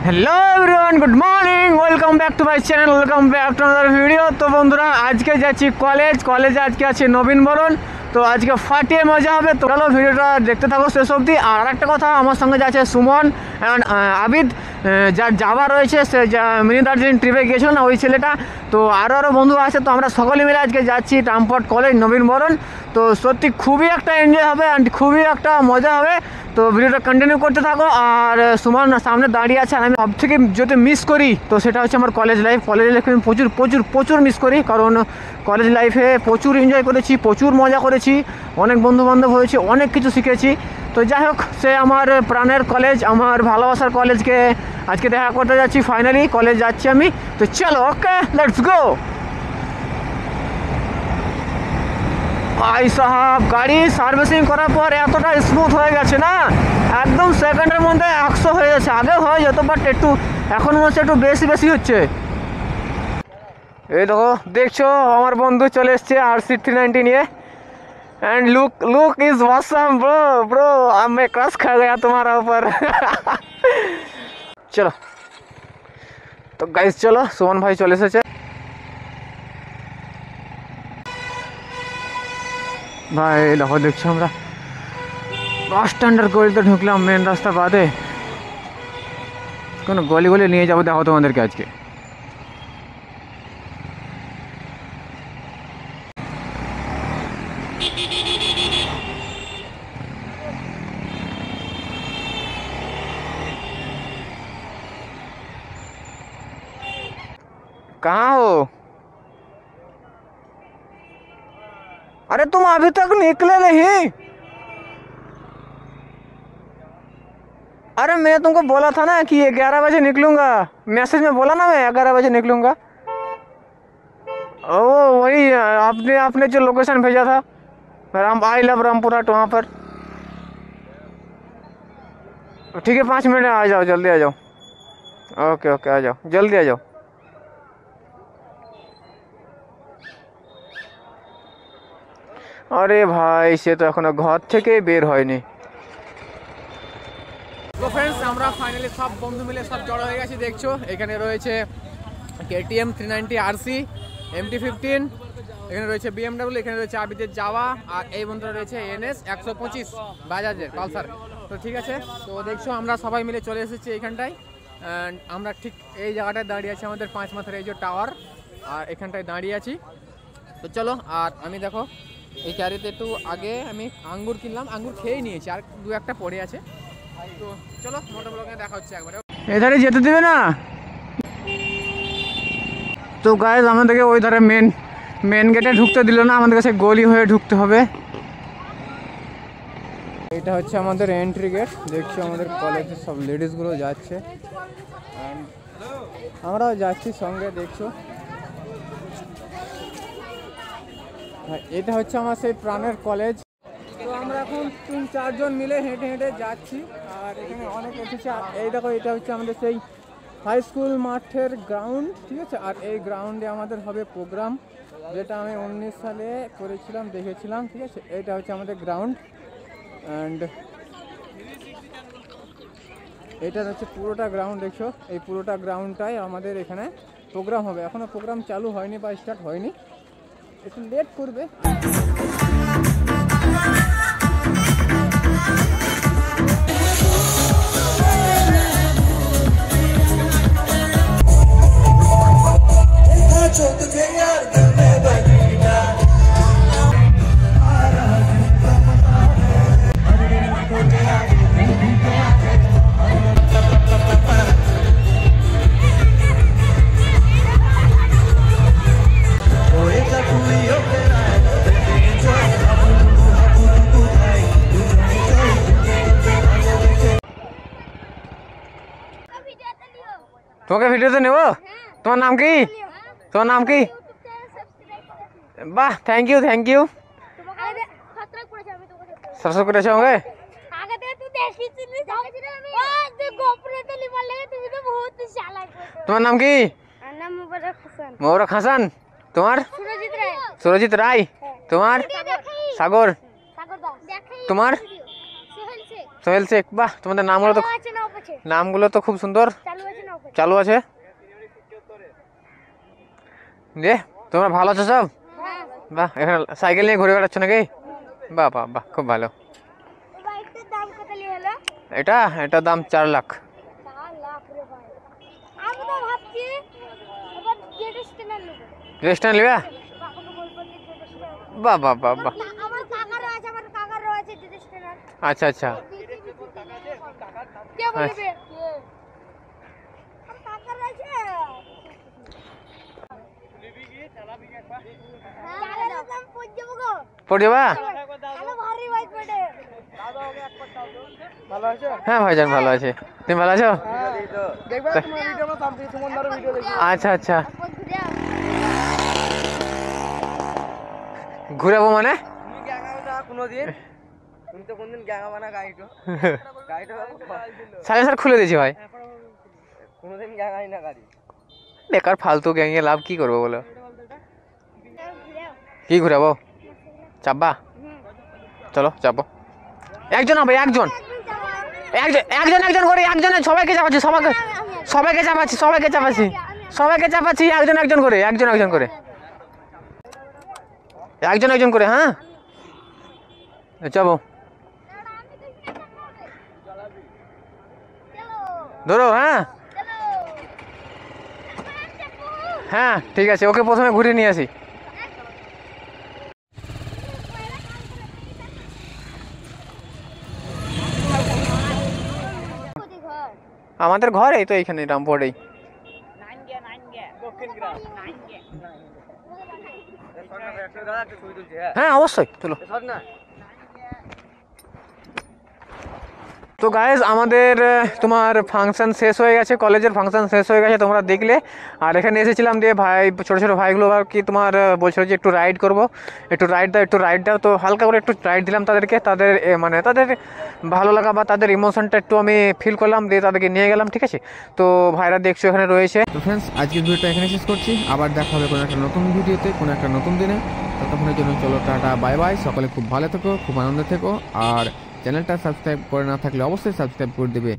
Hello everyone, good morning, welcome back to my channel, welcome back to another video. तो बंधुरा आज के যাচ্ছি কলেজ আজকে আছে নবীনবরণ। তো আজকে ফাটিয়ে মজা হবে। তো চলো ভিডিওটা দেখতে থাকো শেষ অবধি। আর একটা কথা, আমার সঙ্গে যাচ্ছে সুমন অ্যান্ড আবিদ, যার যাওয়া রয়েছে, সে মিনি দার্জিলিং ট্রিপে গিয়েছিল না ওই ছেলেটা। তো আরও বন্ধু আছে। তো আমরা সকলে মিলে আজকে যাচ্ছি টামপট কলেজ নবীনবরণ। তো সত্যি খুবই একটা এনজয় হবে অ্যান্ড খুবই একটা মজা হবে। তো ভিডিওটা কন্টিনিউ করতে থাকো। আর সুমন সামনে দাঁড়িয়ে আছে। আর আমি সব থেকে যদি মিস করি তো সেটা হচ্ছে আমার কলেজ লাইফ। কলেজ লাইফে আমি প্রচুর মিস করি, কারণ কলেজ লাইফে প্রচুর এনজয় করেছি, প্রচুর মজা করেছি, অনেক বন্ধুবান্ধব হয়েছে, অনেক কিছু শিখেছি। তো যাই হোক, সে আমার প্রাণের কলেজ, আমার ভালোবাসার কলেজকে আজকে দেখা করতে যাচ্ছি। ফাইনালি কলেজ যাচ্ছি আমি। তো চলো, ওকে, লেটস গো। ভাই সাহাব, গাড়ি সার্ভিসিং করার পর এতটা স্মুথ হয়ে গেছে না, একদম সেকেন্ডের মধ্যে 100 হয়ে যাচ্ছে। আগে হয়ে যেত, বাট একটু এখন মনে হচ্ছে একটু বেশি হচ্ছে। এই দেখো, দেখছো আমার বন্ধু চলে এসছে RC390 নিয়ে। And look is awesome bro मैं क्रश खा गया तुम्हारा ऊपर। चलो तो गाइस, चलो सुमन भाई चले एसेছে। ভাই দেখো, দেখছো আমরা বাস স্ট্যান্ডের গলিতে ঢুকলাম, মেন রাস্তা বাদে কোনো গলি নিয়ে যাবো, দেখো তোমাদেরকে আজকে। कहाँ हो? अरे तुम अभी तक निकले नहीं? अरे मैं तुमको बोला था ना कि 11 बजे निकलूंगा। मैसेज में बोला ना मैं 11 बजे निकलूंगा। ओ वही आपने जो लोकेशन भेजा था, आई लव रामपुरा, वहाँ पर। ठीक है, 5 मिनट में आ जाओ, जल्दी आ जाओ। ओके आ जाओ, जल्दी आ जाओ। আরে ভাই, সে তো এখনো ঘর থেকে বের হয়নি। তো ফ্রেন্ডস, আমরা ফাইনালি সব বন্ধু মিলে সব জড়ো হয়ে গেছি। দেখছো এখানে রয়েছে KTM 390 RC, MT-15, এখানে রয়েছে BMW, এখানে রয়েছে আবিদের যাওয়া, আর এই বন্ধুরা রয়েছে NS 125 বাজাজের পালসার। তো ঠিক আছে, তো দেখছো আমরা সবাই মিলে চলে এসেছি এইখানটায়। অ্যান্ড আমরা ঠিক এই জায়গাটায় দাঁড়িয়ে আছি, আমাদের 5 মাথার এই যে টাওয়ার, আর এখানটায় দাঁড়িয়ে আছি। তো চলো, আর আমি দেখো এই ক্যারিতে একটু আগে আমি আঙ্গুর কিনলাম, আঙ্গুর খেয়ে নিয়েছি, আর 2-1টা পড়ে আছে। তো চলো, মোটা ব্লগে দেখা হচ্ছে একবারে। এধারে যেতে দেবে না তো গাইজ, আমাদেরকে ওই ধারে মেন গেটে ঢুকতে দিল না, আমাদের কাছে গলি হয়ে ঢুকতে হবে। এটা হচ্ছে আমাদের এন্ট্রি গেট। দেখছি আমাদের কলেজের সব লেডিসগুলো যাচ্ছে, আমরাও যাচ্ছি সঙ্গে। দেখছো এটা হচ্ছে আমার সেই প্রাণের কলেজ। তো আমরা এখন 3-4 জন মিলে হেঁটে যাচ্ছি, আর এখানে অনেক এসেছে। আর এই দেখো, এটা হচ্ছে আমাদের সেই হাই স্কুল মাঠের গ্রাউন্ড, ঠিক আছে। আর এই গ্রাউন্ডে আমাদের হবে প্রোগ্রাম, যেটা আমি 19 সালে করেছিলাম, দেখেছিলাম, ঠিক আছে। এইটা হচ্ছে আমাদের গ্রাউন্ড, অ্যান্ড এটা হচ্ছে পুরোটা গ্রাউন্ড। দেখছো এই পুরোটা গ্রাউন্ডটাই আমাদের এখানে প্রোগ্রাম হবে। এখনও প্রোগ্রাম চালু হয়নি বা স্টার্ট হয়নি, একটু লেট করবে। তোমাকে ভিডিওতে নেব। তোমার নাম কি? তোমার নাম কি? বাহ, থ্যাংক ইউ সাবস্ক্রাইব করেছো আমাকে। তোমার নাম কি? মোবারক হাসান। তোমার? সুরজিৎ রায়। তোমার? সাগর। তোমার? সোহেল শেখ, বাহ তোমাদের নামগুলো তো খুব সুন্দর, চালু আছে। যে তোমরা ভালো আছো সব? বাহ, এখানে সাইকেল নিয়ে ঘুরে বেড়াচ্ছ নাকি? বাহ বাহ বাহ, খুব ভালো। এটার দাম 4 লাখ। রেস্টুরেন্ট নেবে? বাহ বাহ বাহ বাহ, আচ্ছা আচ্ছা। পড়ে যাবা? হ্যাঁ ভাইজান ভালো আছে, তুমি ভালো আছো? আচ্ছা আচ্ছা, ঘুরাবো মানে? সাইলেন্সার খুলে দিয়েছি ভাই, বেকার ফালতু গ্যাংয়ে লাভ কি করবো বলো? কি ঘুরাবো? চাপবা? চলো চাপো। একজন হবে, একজন একজন একজন করে, একজনের সবাইকে চাপাচ্ছি, সবাইকে চাপাচ্ছি, একজন একজন করে, একজন একজন করে, হ্যাঁ চাপো, ধরো। হ্যাঁ হ্যাঁ ঠিক আছে, ওকে প্রথমে ঘুরিয়ে নিয়ে আসি। আমাদের ঘর এই তো এইখানে রামপুরেই। হ্যাঁ অবশ্যই, চলো। তো গাইজ আমাদের তোমার ফাংশন শেষ হয়ে গেছে, কলেজের ফাংশন শেষ হয়ে গেছে, তোমরা দেখলে। আর এখানে এসেছিলাম দিয়ে ভাই, ছোটো ছোটো ভাইগুলো আর কি তোমার বলছিল যে একটু রাইড করবো, একটু রাইড দাও। তো হালকা করে একটু রাইড দিলাম তাদেরকে, তাদের মানে তাদের ভালো লাগা বা তাদের ইমোশনটা একটু আমি ফিল করলাম, দিয়ে তাদেরকে নিয়ে গেলাম, ঠিক আছে। তো ভাইরা দেখছো এখানে রয়েছে। তো ফ্রেন্ডস, আজকের ভিডিওটা এখানে শেষ করছি, আবার দেখা হবে কোনো একটা নতুন ভিডিওতে, কোনো একটা নতুন দিনে। ততক্ষণের জন্য চলো টাটা, বাই বাই। সকলে খুব ভালো থেকো, খুব আনন্দে থেকো, আর চ্যানেলটা সাবস্ক্রাইব করে না থাকলে অবশ্যই সাবস্ক্রাইব করে দেবে।